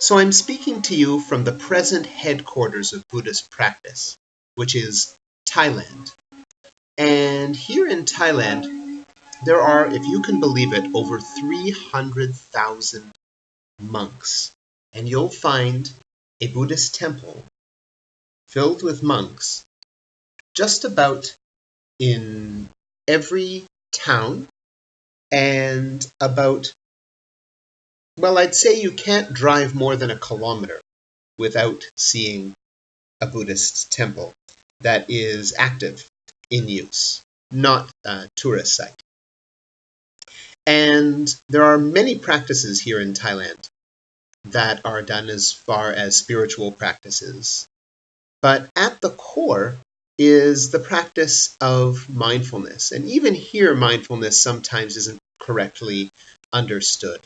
So I'm speaking to you from the present headquarters of Buddhist practice, which is Thailand. And here in Thailand, there are, if you can believe it, over 300,000 monks. And you'll find a Buddhist temple filled with monks just about in every town, and I'd say you can't drive more than a kilometer without seeing a Buddhist temple that is active in use, not a tourist site. And there are many practices here in Thailand that are done as far as spiritual practices. But at the core is the practice of mindfulness. And even here, mindfulness sometimes isn't correctly understood.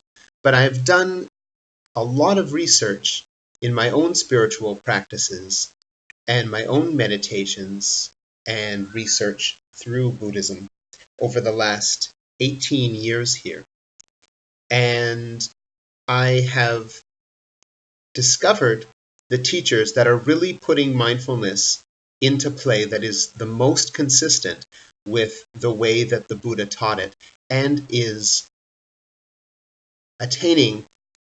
But I've done a lot of research in my own spiritual practices and my own meditations and research through Buddhism over the last 18 years here. And I have discovered the teachers that are really putting mindfulness into play that is the most consistent with the way that the Buddha taught it and is attaining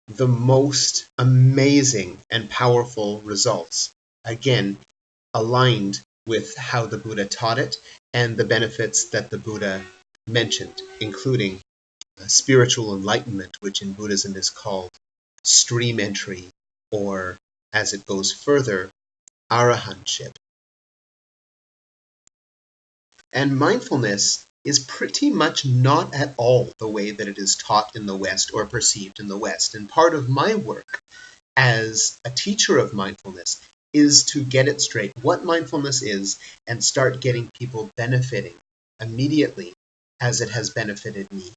the most amazing and powerful results. Again, aligned with how the Buddha taught it and the benefits that the Buddha mentioned, including spiritual enlightenment, which in Buddhism is called stream entry, or as it goes further, arahantship. And mindfulness is pretty much not at all the way that it is taught in the West or perceived in the West. And part of my work as a teacher of mindfulness is to get it straight, what mindfulness is, and start getting people benefiting immediately as it has benefited me.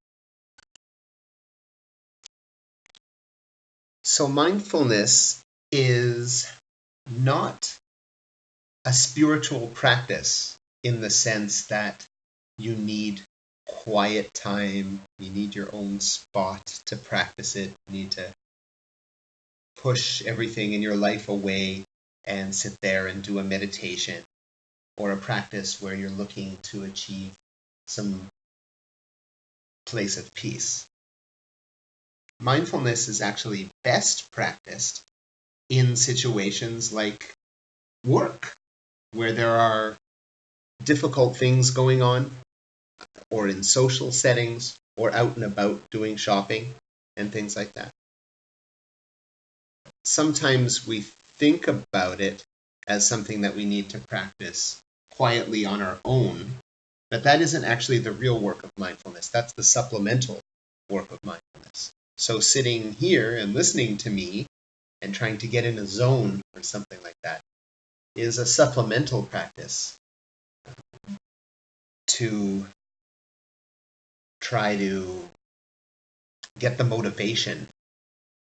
So mindfulness is not a spiritual practice in the sense that you need quiet time, you need your own spot to practice it, you need to push everything in your life away and sit there and do a meditation or a practice where you're looking to achieve some place of peace. Mindfulness is actually best practiced in situations like work, where there are difficult things going on, or in social settings, or out and about doing shopping and things like that. Sometimes we think about it as something that we need to practice quietly on our own, but that isn't actually the real work of mindfulness. That's the supplemental work of mindfulness. So sitting here and listening to me and trying to get in a zone or something like that is a supplemental practice to try to get the motivation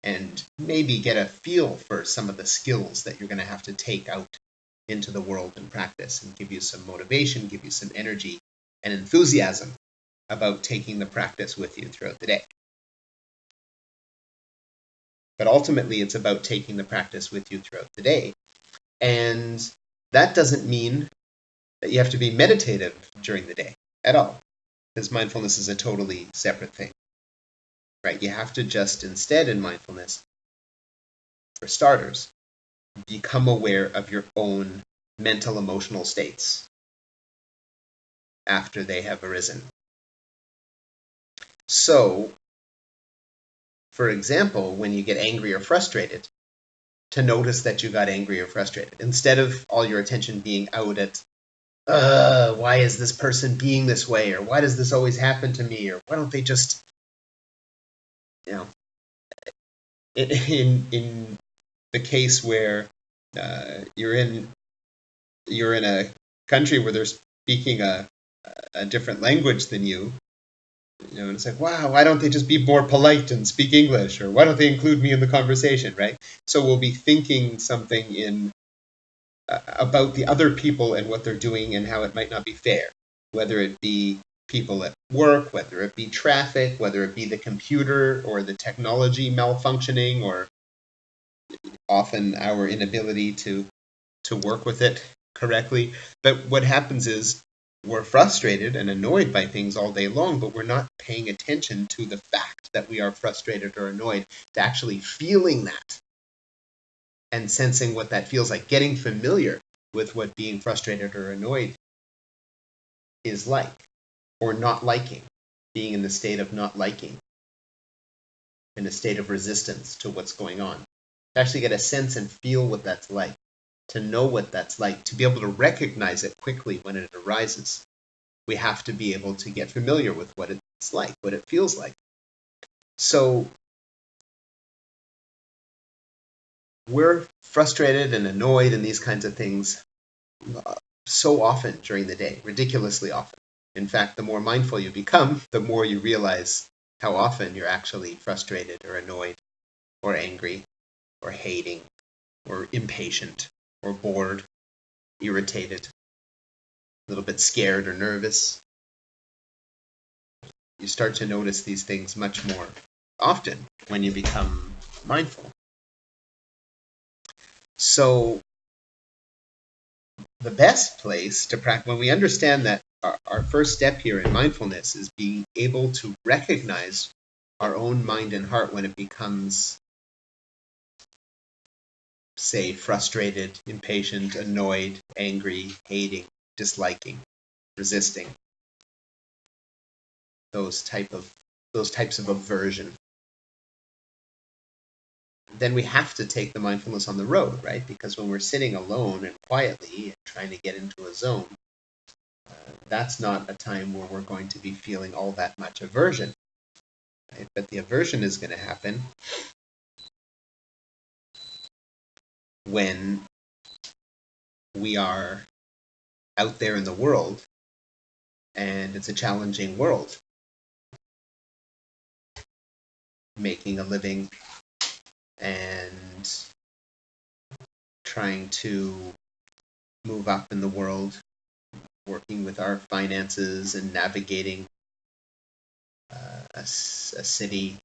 and maybe get a feel for some of the skills that you're going to have to take out into the world and practice, and give you some motivation, give you some energy and enthusiasm about taking the practice with you throughout the day. But ultimately, it's about taking the practice with you throughout the day. And that doesn't mean that you have to be meditative during the day at all, because mindfulness is a totally separate thing, right? You have to just instead in mindfulness, for starters, become aware of your own mental, emotional states after they have arisen. So, for example, when you get angry or frustrated, to notice that you got angry or frustrated, instead of all your attention being out at, why is this person being this way, or why does this always happen to me, or why don't they just, in the case where you're in a country where they're speaking a different language than you, and it's like, wow, why don't they just be more polite and speak English? Or why don't they include me in the conversation, right? So we'll be thinking something about the other people and what they're doing and how it might not be fair, whether it be people at work, whether it be traffic, whether it be the computer or the technology malfunctioning, or often our inability to work with it correctly. But what happens is we're frustrated and annoyed by things all day long, but we're not paying attention to the fact that we are frustrated or annoyed, to actually feeling that and sensing what that feels like, getting familiar with what being frustrated or annoyed is like, or not liking, being in the state of not liking, in a state of resistance to what's going on. To actually get a sense and feel what that's like, to know what that's like, to be able to recognize it quickly when it arises. We have to be able to get familiar with what it's like, what it feels like. So we're frustrated and annoyed and these kinds of things so often during the day, ridiculously often. In fact, the more mindful you become, the more you realize how often you're actually frustrated or annoyed or angry or hating or impatient or bored, irritated, a little bit scared or nervous. You start to notice these things much more often when you become mindful. So the best place to practice, when we understand that our first step here in mindfulness is being able to recognize our own mind and heart when it becomes, say, frustrated, impatient, annoyed, angry, hating, disliking, resisting, those types of aversion, then we have to take the mindfulness on the road, right? Because when we're sitting alone and quietly and trying to get into a zone, that's not a time where we're going to be feeling all that much aversion, right? But the aversion is going to happen when we are out there in the world and it's a challenging world, making a living and trying to move up in the world, working with our finances and navigating a city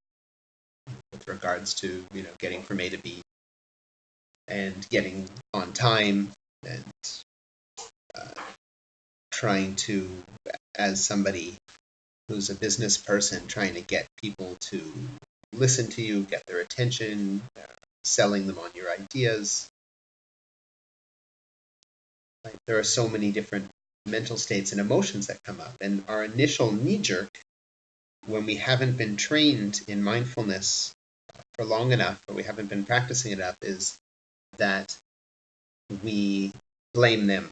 with regards to getting from A to B and getting on time and trying to, as somebody who's a business person, trying to get people to listen to you, get their attention, selling them on your ideas. Like, there are so many different mental states and emotions that come up, and our initial knee-jerk, when we haven't been trained in mindfulness for long enough, or we haven't been practicing it enough, is that we blame them,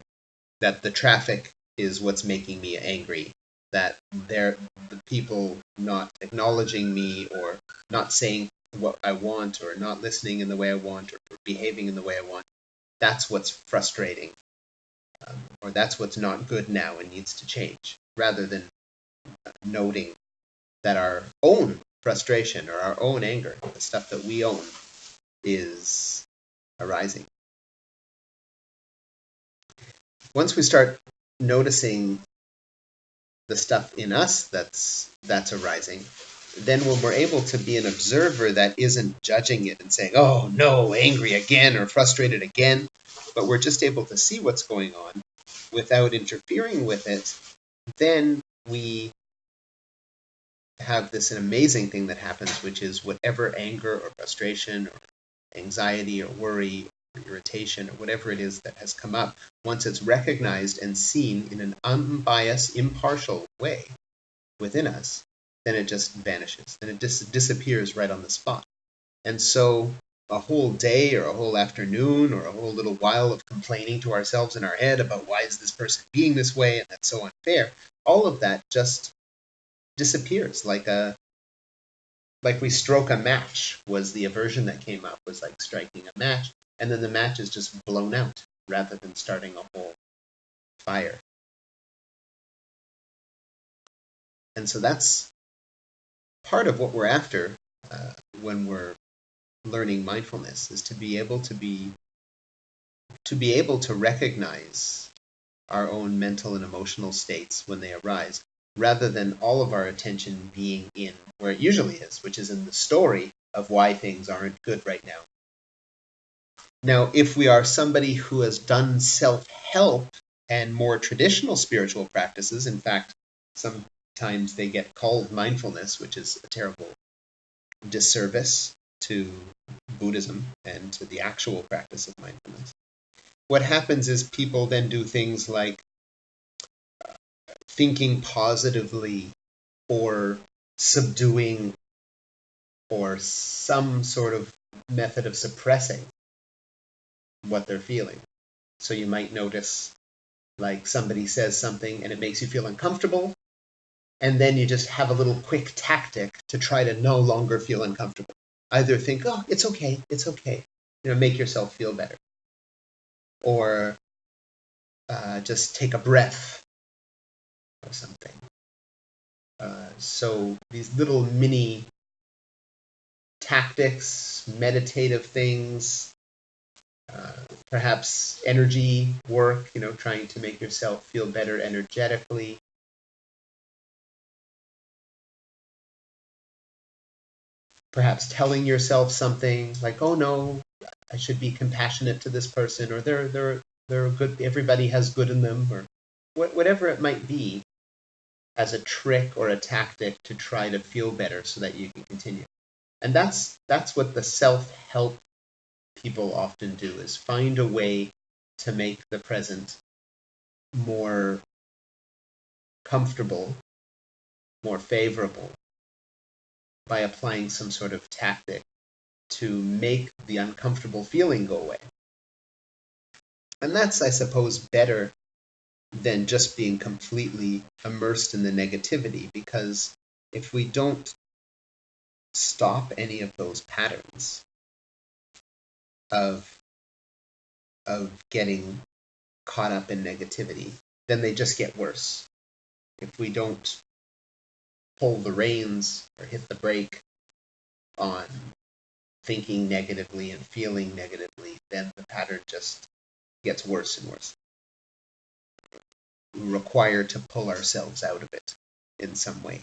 that the traffic is what's making me angry, that they're the people not acknowledging me or not saying what I want or not listening in the way I want or behaving in the way I want. That's what's frustrating, or that's what's not good now and needs to change, rather than noting that our own frustration or our own anger, the stuff that we own, is arising. Once we start noticing the stuff in us that's arising, then when we're able to be an observer that isn't judging it and saying, oh no, angry again or frustrated again, but we're just able to see what's going on without interfering with it, then we have this amazing thing that happens, which is whatever anger or frustration or anxiety or worry or irritation or whatever it is that has come up, once it's recognized and seen in an unbiased, impartial way within us, then it just vanishes. Then it disappears right on the spot. And so a whole day or a whole afternoon or a whole little while of complaining to ourselves in our head about why is this person being this way and that's so unfair, all of that just disappears like we stroke a match. Was the aversion that came up, was like striking a match, and then the match is just blown out rather than starting a whole fire. And so that's part of what we're after when we're learning mindfulness, is to be able to recognize our own mental and emotional states when they arise, rather than all of our attention being in where it usually is, which is in the story of why things aren't good right now. Now, if we are somebody who has done self-help and more traditional spiritual practices, in fact, sometimes they get called mindfulness, which is a terrible disservice to Buddhism and to the actual practice of mindfulness. What happens is people then do things like thinking positively or subduing or some sort of method of suppressing what they're feeling. So you might notice like somebody says something and it makes you feel uncomfortable, and then you just have a little quick tactic to try to no longer feel uncomfortable. Either think, oh, it's okay, make yourself feel better. Or just take a breath or something. So these little mini tactics, meditative things, perhaps energy work, trying to make yourself feel better energetically. Perhaps telling yourself something like, oh no, I should be compassionate to this person, or they're good, everybody has good in them, or whatever it might be, as a trick or a tactic to try to feel better so that you can continue. And that's what the self-help people often do, is find a way to make the present more comfortable, more favorable, by applying some sort of tactic to make the uncomfortable feeling go away. And that's, I suppose, better than just being completely immersed in the negativity, because if we don't stop any of those patterns of getting caught up in negativity, then they just get worse. If we don't pull the reins or hit the brake on thinking negatively and feeling negatively, then the pattern just gets worse and worse. We require to pull ourselves out of it in some way.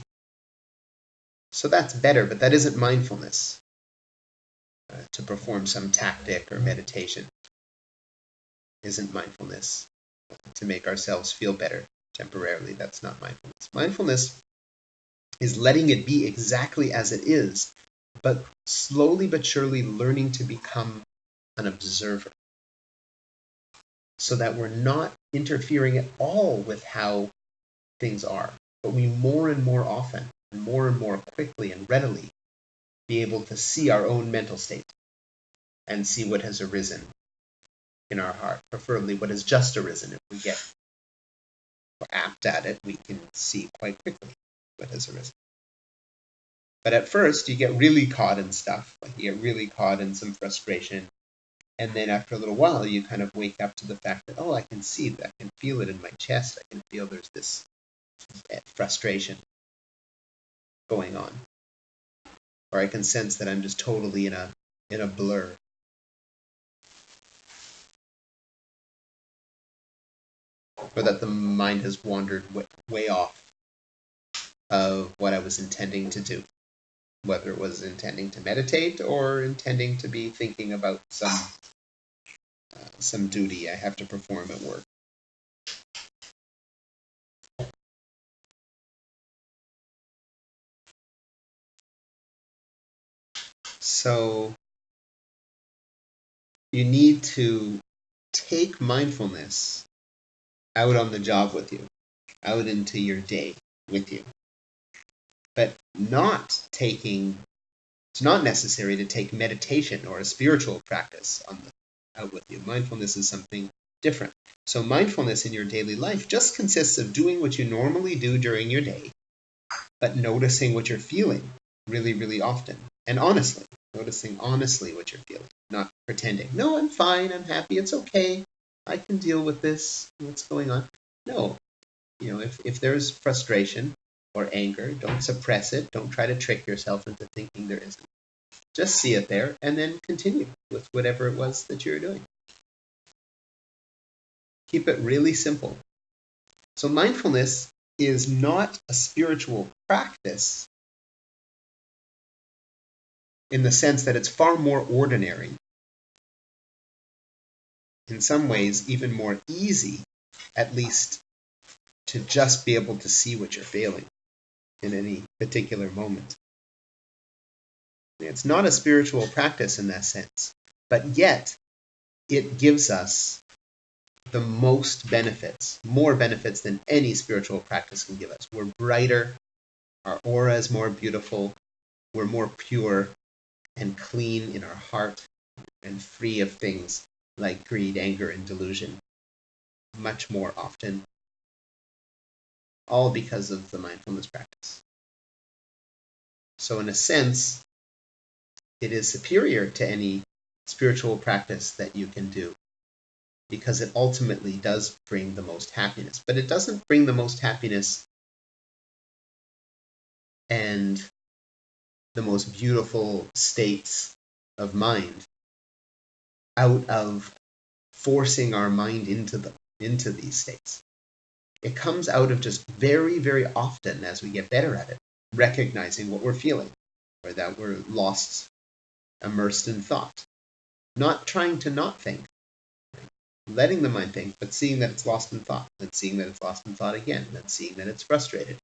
So that's better, but that isn't mindfulness. To perform some tactic or meditation isn't mindfulness. To make ourselves feel better temporarily, that's not mindfulness. Mindfulness is letting it be exactly as it is, but slowly but surely learning to become an observer, so that we're not interfering at all with how things are, but we more and more often, and more quickly and readily be able to see our own mental state and see what has arisen in our heart, preferably what has just arisen. If we get apt at it, we can see quite quickly what has arisen. But at first, you get really caught in stuff, like you get really caught in some frustration, and then after a little while, you kind of wake up to the fact that, oh, I can see that, I can feel it in my chest, I can feel there's this frustration going on. Or I can sense that I'm just totally in a blur. Or that the mind has wandered way off of what I was intending to do. Whether it was intending to meditate or intending to be thinking about some duty I have to perform at work. So you need to take mindfulness out on the job with you, out into your day with you. But it's not necessary to take meditation or a spiritual practice out with you. Mindfulness is something different. So mindfulness in your daily life just consists of doing what you normally do during your day, but noticing what you're feeling really, really often. And honestly, noticing honestly what you're feeling, not pretending, no, I'm fine, I'm happy, it's okay, I can deal with this, what's going on. No, if there's frustration or anger, don't suppress it, don't try to trick yourself into thinking there isn't. Just see it there and then continue with whatever it was that you're doing. Keep it really simple. So mindfulness is not a spiritual practice in the sense that it's far more ordinary in some ways, even more easy, at least to just be able to see what you're feeling in any particular moment. It's not a spiritual practice in that sense, but yet it gives us the most benefits, more benefits than any spiritual practice can give us. We're brighter, our aura is more beautiful, we're more pure and clean in our heart and free of things like greed, anger, and delusion much more often, all because of the mindfulness practice. So in a sense, it is superior to any spiritual practice that you can do, because it ultimately does bring the most happiness. But it doesn't bring the most happiness and the most beautiful states of mind out of forcing our mind into these states. It comes out of just very, very often, as we get better at it, recognizing what we're feeling, or that we're lost, immersed in thought. Not trying to not think, letting the mind think, but seeing that it's lost in thought, then seeing that it's lost in thought again, then seeing that it's frustrated,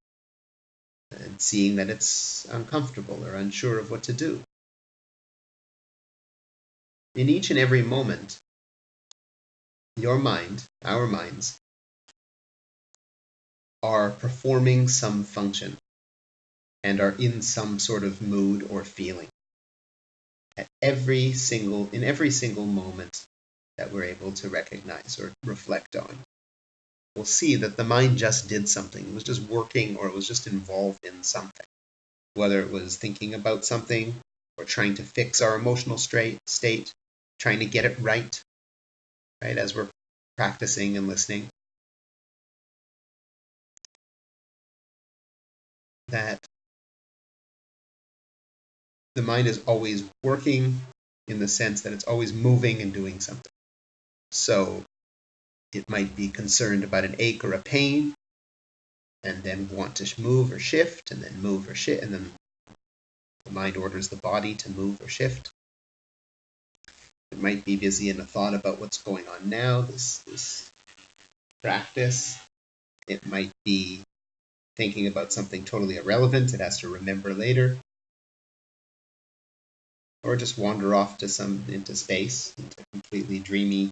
and seeing that it's uncomfortable or unsure of what to do. In each and every moment, your mind, our minds, are performing some function and are in some sort of mood or feeling in every single moment that we're able to recognize or reflect on. We'll see that the mind just did something. It was just working, or it was just involved in something. Whether it was thinking about something, or trying to fix our emotional state, trying to get it right, as we're practicing and listening. That the mind is always working in the sense that it's always moving and doing something. So it might be concerned about an ache or a pain, and then want to move or shift, and then move or shift, and then the mind orders the body to move or shift. It might be busy in a thought about what's going on now, this practice. It might be thinking about something totally irrelevant it has to remember later. Or just wander off into space, into completely dreamy,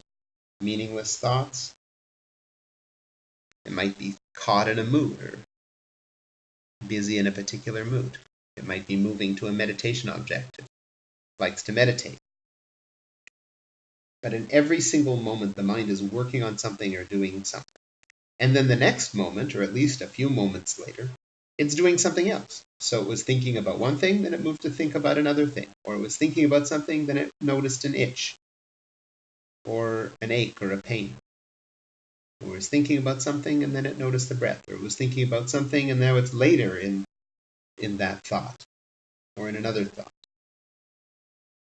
meaningless thoughts. It might be caught in a mood or busy in a particular mood. It might be moving to a meditation object. It likes to meditate. But in every single moment, the mind is working on something or doing something. And then the next moment, or at least a few moments later, it's doing something else. So it was thinking about one thing, then it moved to think about another thing. Or it was thinking about something, then it noticed an itch, or an ache, or a pain. Or it was thinking about something, and then it noticed the breath. Or it was thinking about something, and now it's later in that thought, or in another thought.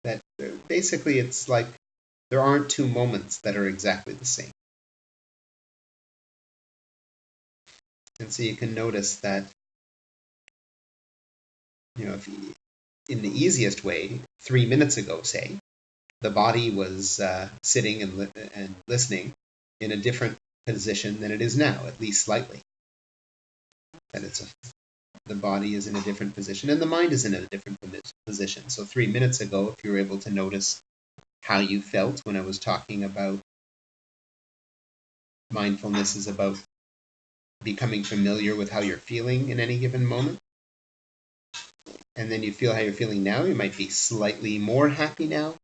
That basically it's like there aren't two moments that are exactly the same. And so you can notice that, if in the easiest way, 3 minutes ago, say, the body was sitting and listening in a different position than it is now, at least slightly. That the body is in a different position, and the mind is in a different position. So 3 minutes ago, if you were able to notice how you felt when I was talking about mindfulness is about becoming familiar with how you're feeling in any given moment, and then you feel how you're feeling now, you might be slightly more happy now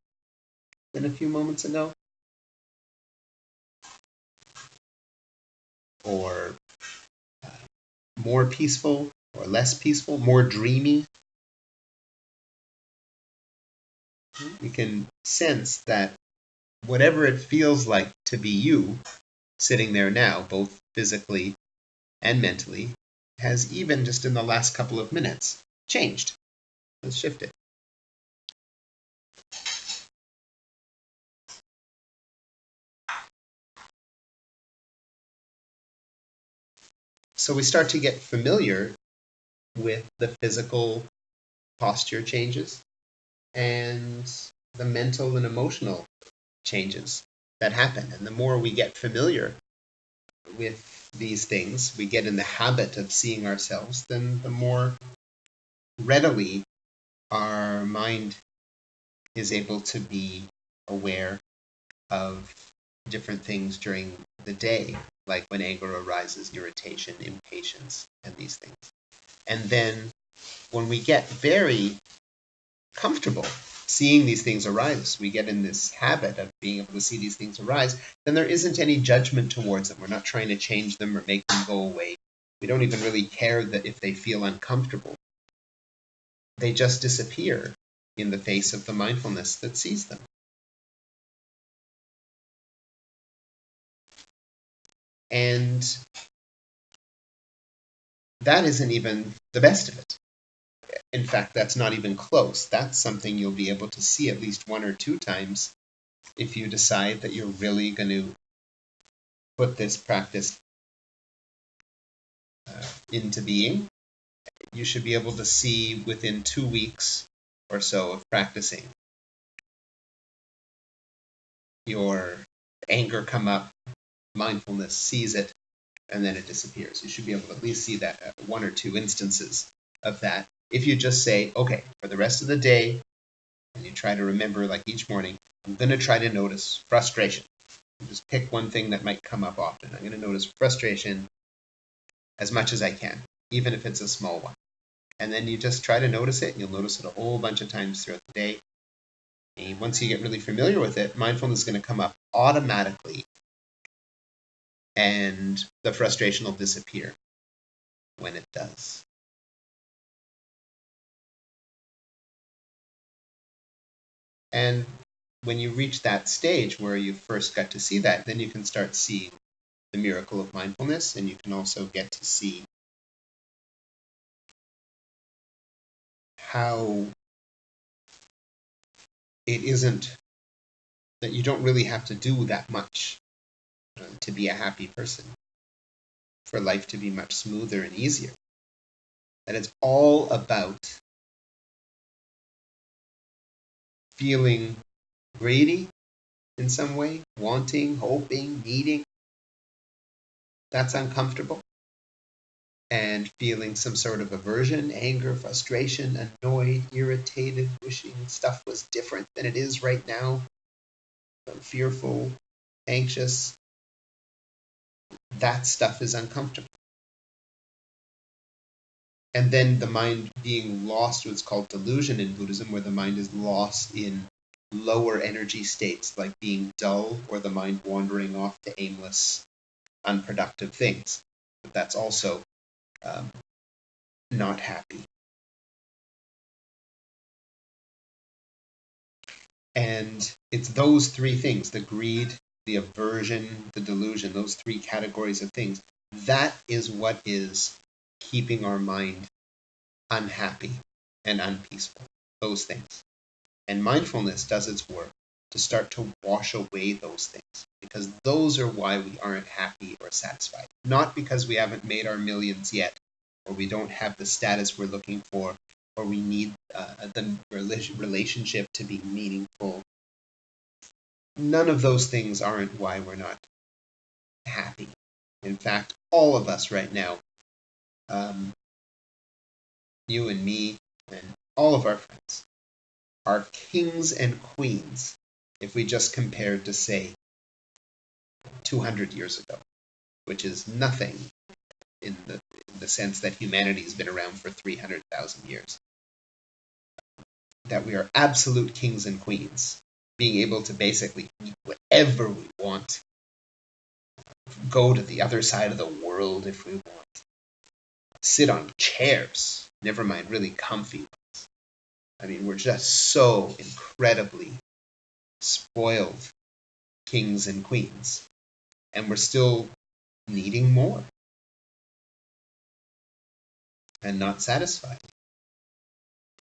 than a few moments ago, or more peaceful or less peaceful, more dreamy. You can sense that whatever it feels like to be you sitting there now, both physically and mentally, has even just in the last couple of minutes changed, has shifted. So we start to get familiar with the physical posture changes and the mental and emotional changes that happen. And the more we get familiar with these things, we get in the habit of seeing ourselves, then the more readily our mind is able to be aware of different things during the day, like when anger arises, irritation, impatience, and these things. And then when we get very comfortable seeing these things arise, we get in this habit of being able to see these things arise, then there isn't any judgment towards them. We're not trying to change them or make them go away. We don't even really care that if they feel uncomfortable. They just disappear in the face of the mindfulness that sees them. And that isn't even the best of it. In fact, that's not even close. That's something you'll be able to see at least 1 or 2 times if you decide that you're really going to put this practice into being. You should be able to see within 2 weeks or so of practicing your anger come up, mindfulness sees it, and then it disappears. You should be able to at least see that 1 or 2 instances of that. If you just say, okay, for the rest of the day, and you try to remember, like each morning, I'm going to try to notice frustration. Just pick one thing that might come up often. I'm going to notice frustration as much as I can, even if it's a small one. And then you just try to notice it, and you'll notice it a whole bunch of times throughout the day. And once you get really familiar with it, mindfulness is going to come up automatically, and the frustration will disappear when it does. And when you reach that stage where you first got to see that, then you can start seeing the miracle of mindfulness, and you can also get to see how it isn't that you don't really have to do that much to be a happy person, for life to be much smoother and easier. That it's all about feeling greedy in some way, wanting, hoping, needing. That's uncomfortable. And feeling some sort of aversion, anger, frustration, annoyed, irritated, wishing stuff was different than it is right now, fearful, anxious. That stuff is uncomfortable. And then the mind being lost, what's called delusion in Buddhism, where the mind is lost in lower energy states, like being dull or the mind wandering off to aimless, unproductive things. But that's also not happy. And it's those 3 things, the greed, the aversion, the delusion, those 3 categories of things. That is what is keeping our mind unhappy and unpeaceful, those things. And mindfulness does its work to start to wash away those things, because those are why we aren't happy or satisfied. Not because we haven't made our millions yet, or we don't have the status we're looking for, or we need the relationship to be meaningful. None of those things aren't why we're not happy. In fact, all of us right now, you and me and all of our friends, are kings and queens if we just compared to, say, 200 years ago, which is nothing in the sense that humanity has been around for 300,000 years. That we are absolute kings and queens, being able to basically eat whatever we want, go to the other side of the world if we want, sit on chairs, never mind really comfy ones. I mean, we're just so incredibly spoiled kings and queens, and we're still needing more and not satisfied.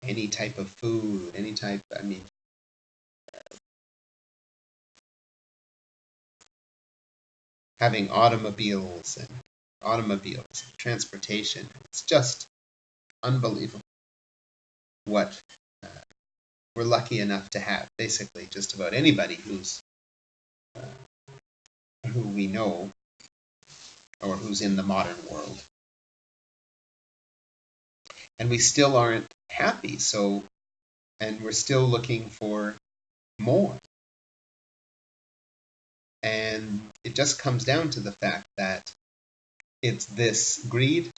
Any type of food, having automobiles and transportation. It's just unbelievable what we're lucky enough to have. Basically, just about anybody who's who we know or who's in the modern world. And we still aren't happy, and we're still looking for more. And it just comes down to the fact that it's this greed,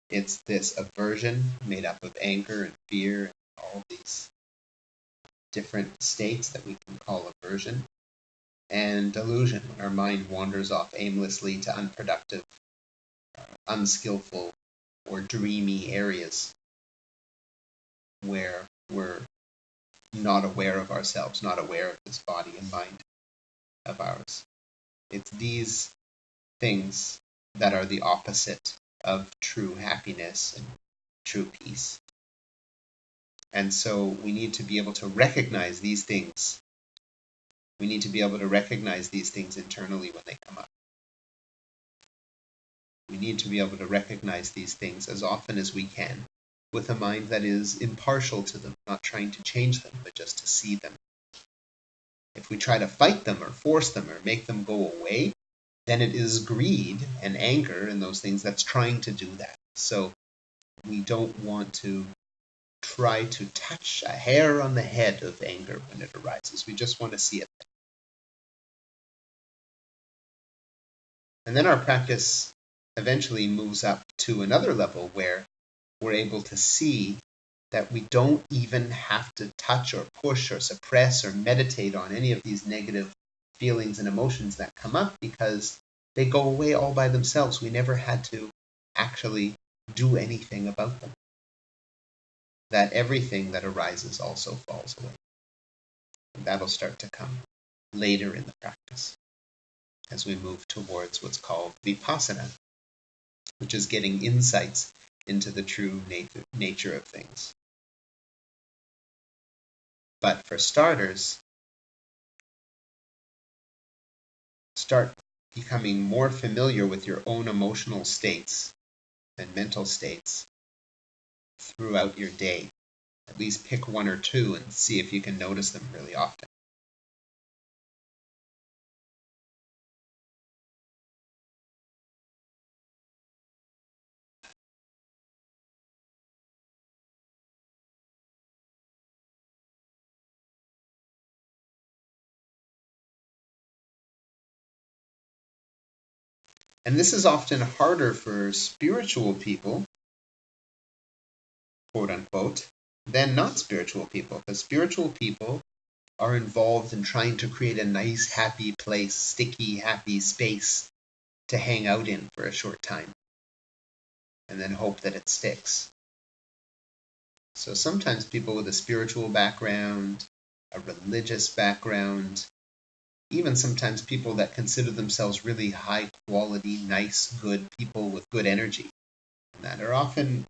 it's this aversion made up of anger and fear and all these different states that we can call aversion, and delusion, when our mind wanders off aimlessly to unproductive, unskillful, or dreamy areas where we're not aware of ourselves, not aware of this body and mind of ours. It's these things that are the opposite of true happiness and true peace. And so we need to be able to recognize these things. We need to be able to recognize these things internally when they come up. We need to be able to recognize these things as often as we can, with a mind that is impartial to them, not trying to change them, but just to see them. If we try to fight them or force them or make them go away, then it is greed and anger and those things that's trying to do that. So we don't want to try to touch a hair on the head of anger when it arises. We just want to see it. And then our practice eventually moves up to another level where we're able to see that we don't even have to touch or push or suppress or meditate on any of these negative feelings and emotions that come up, because they go away all by themselves. We never had to actually do anything about them. That everything that arises also falls away. And that'll start to come later in the practice as we move towards what's called vipassana, which is getting insights into the true nature of things. But for starters, start becoming more familiar with your own emotional states and mental states throughout your day. At least pick one or two and see if you can notice them really often. And this is often harder for spiritual people, quote unquote, than not spiritual people, because spiritual people are involved in trying to create a nice, happy place, sticky, happy space to hang out in for a short time, and then hope that it sticks. So sometimes people with a spiritual background, a religious background, even sometimes people that consider themselves really high quality, nice, good people with good energy, that are often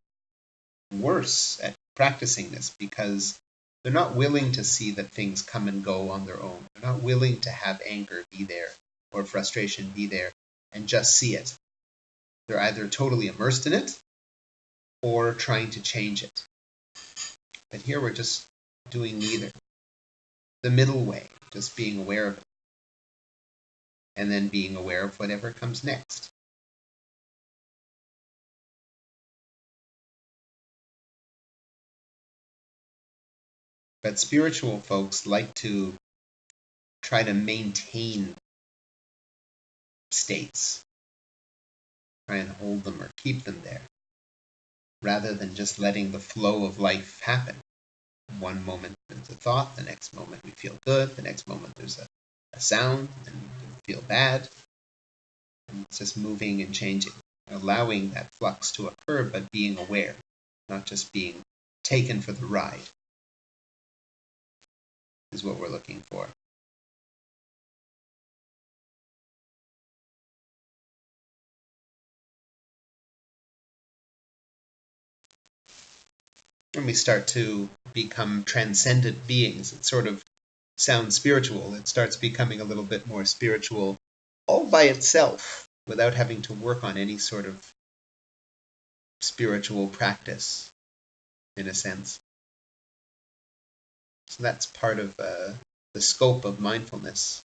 worse at practicing this because they're not willing to see that things come and go on their own. They're not willing to have anger be there or frustration be there and just see it. They're either totally immersed in it or trying to change it. But here we're just doing neither. The middle way, just being aware of it. And then being aware of whatever comes next. But spiritual folks like to try to maintain states, try and hold them or keep them there, rather than just letting the flow of life happen. One moment there's a thought, the next moment we feel good, the next moment there's a sound, and we feel bad. And it's just moving and changing, allowing that flux to occur, but being aware, not just being taken for the ride, is what we're looking for. When we start to become transcendent beings, it sort of sounds spiritual. It starts becoming a little bit more spiritual all by itself without having to work on any sort of spiritual practice, in a sense. So that's part of the scope of mindfulness.